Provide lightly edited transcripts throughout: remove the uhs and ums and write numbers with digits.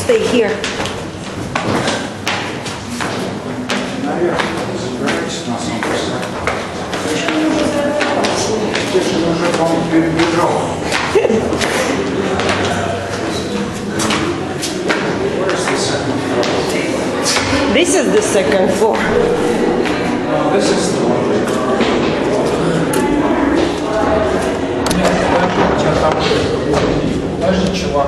stay here. This is the second floor. This is the one. Даже чувак.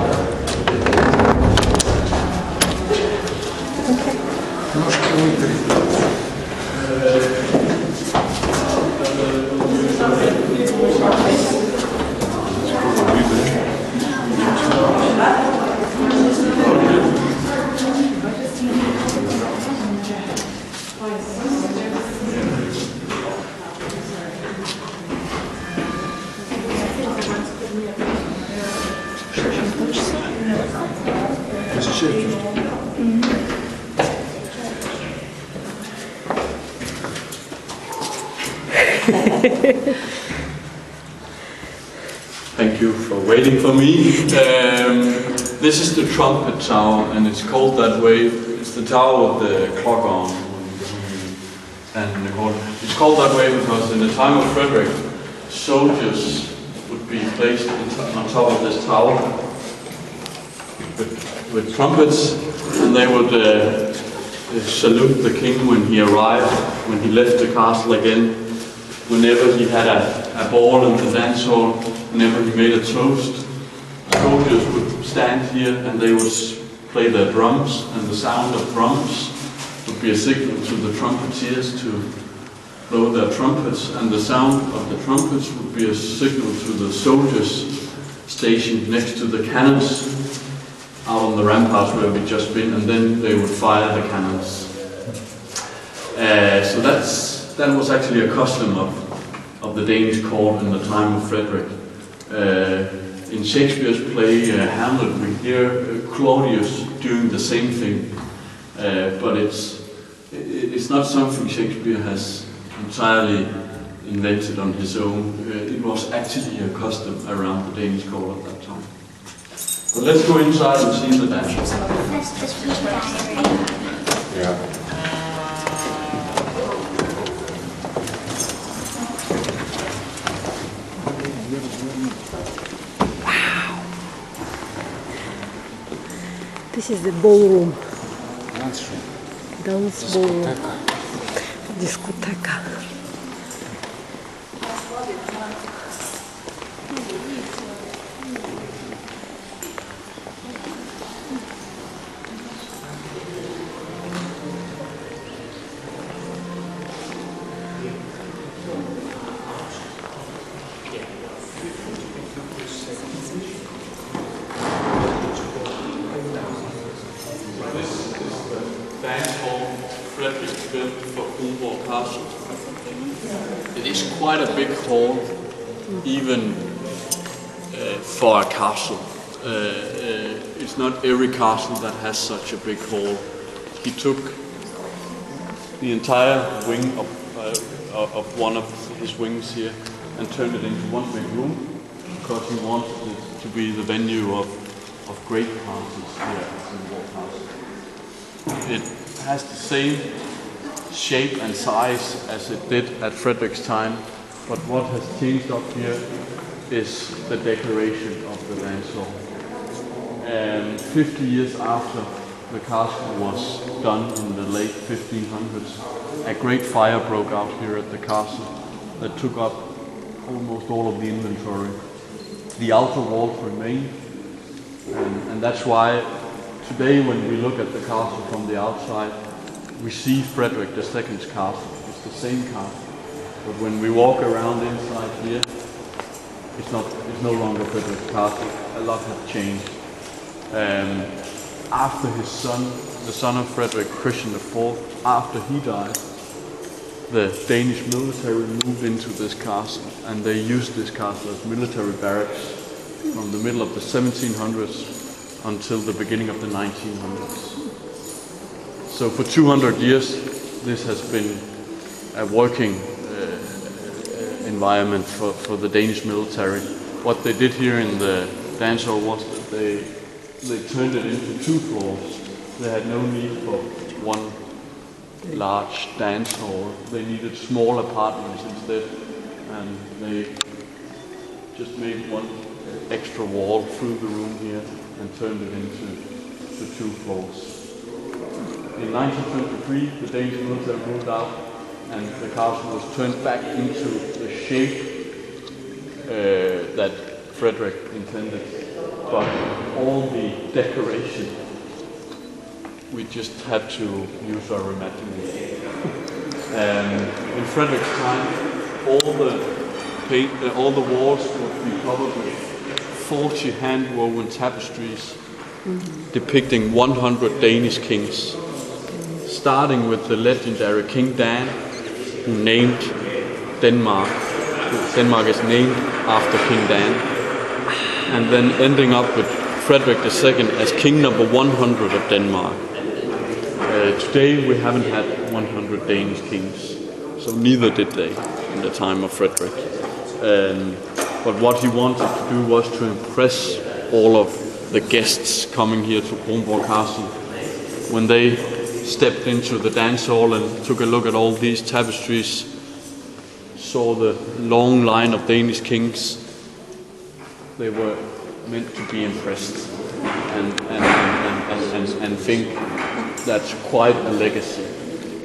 Ножки вытри. Thank you for waiting for me. This is the trumpet tower, and it's called that way. It's the tower with the clock on. And it's called that way because in the time of Frederick, soldiers would be placed on top of this tower with trumpets, and they would salute the king when he arrived, when he left the castle again, whenever he had a ball in the dance hall, whenever he made a toast. Soldiers would stand here and they would play their drums, and the sound of drums would be a signal to the trumpeters to blow their trumpets, and the sound of the trumpets would be a signal to the soldiers stationed next to the cannons out on the ramparts where we've just been, and then they would fire the cannons. So that was actually a custom of the Danish court in the time of Frederick. In Shakespeare's play Hamlet, we hear Claudius doing the same thing, but it's not something Shakespeare has entirely invented on his own. It was actually a custom around the Danish court at that time. But let's go inside and see the dance. Yeah. This is the ballroom. Dance Ballroom. Discoteca. It is quite a big hall, even for a castle. It's not every castle that has such a big hall. He took the entire wing of one of his wings here and turned it into one big room because he wanted it to be the venue of great parties here at St. Castle. It has the same shape and size as it did at Frederick's time, but what has changed up here is the decoration of the dance hall. 50 years after the castle was done in the late 1500s, a great fire broke out here at the castle that took up almost all of the inventory. The outer walls remain, and that's why today when we look at the castle from the outside, we see Frederick II's castle. It's the same castle, but when we walk around inside here, it's no longer Frederick's castle. A lot has changed. After his son, the son of Frederick, Christian IV, after he died, the Danish military moved into this castle, and they used this castle as military barracks from the middle of the 1700s until the beginning of the 1900s. So for 200 years, this has been a working environment for the Danish military. What they did here in the dance hall was that they they turned it into 2 floors. They had no need for one large dance hall. They needed small apartments instead, and they just made one extra wall through the room here and turned it into 2 floors. In 1923, the Danish military moved out, and the castle was turned back into the shape that Frederick intended, but all the decoration, we just had to use our imagination. In Frederick's time, all the walls would be covered with 40 hand-woven tapestries depicting 100 Danish kings, starting with the legendary King Dan, who named Denmark. Denmark is named after King Dan, and then ending up with Frederick II as king number 100 of Denmark. Today we haven't had 100 Danish kings, so neither did they in the time of Frederick. But what he wanted to do was to impress all of the guests coming here to Kronborg Castle. When they stepped into the dance hall and took a look at all these tapestries, saw the long line of Danish kings, they were meant to be impressed and think that's quite a legacy.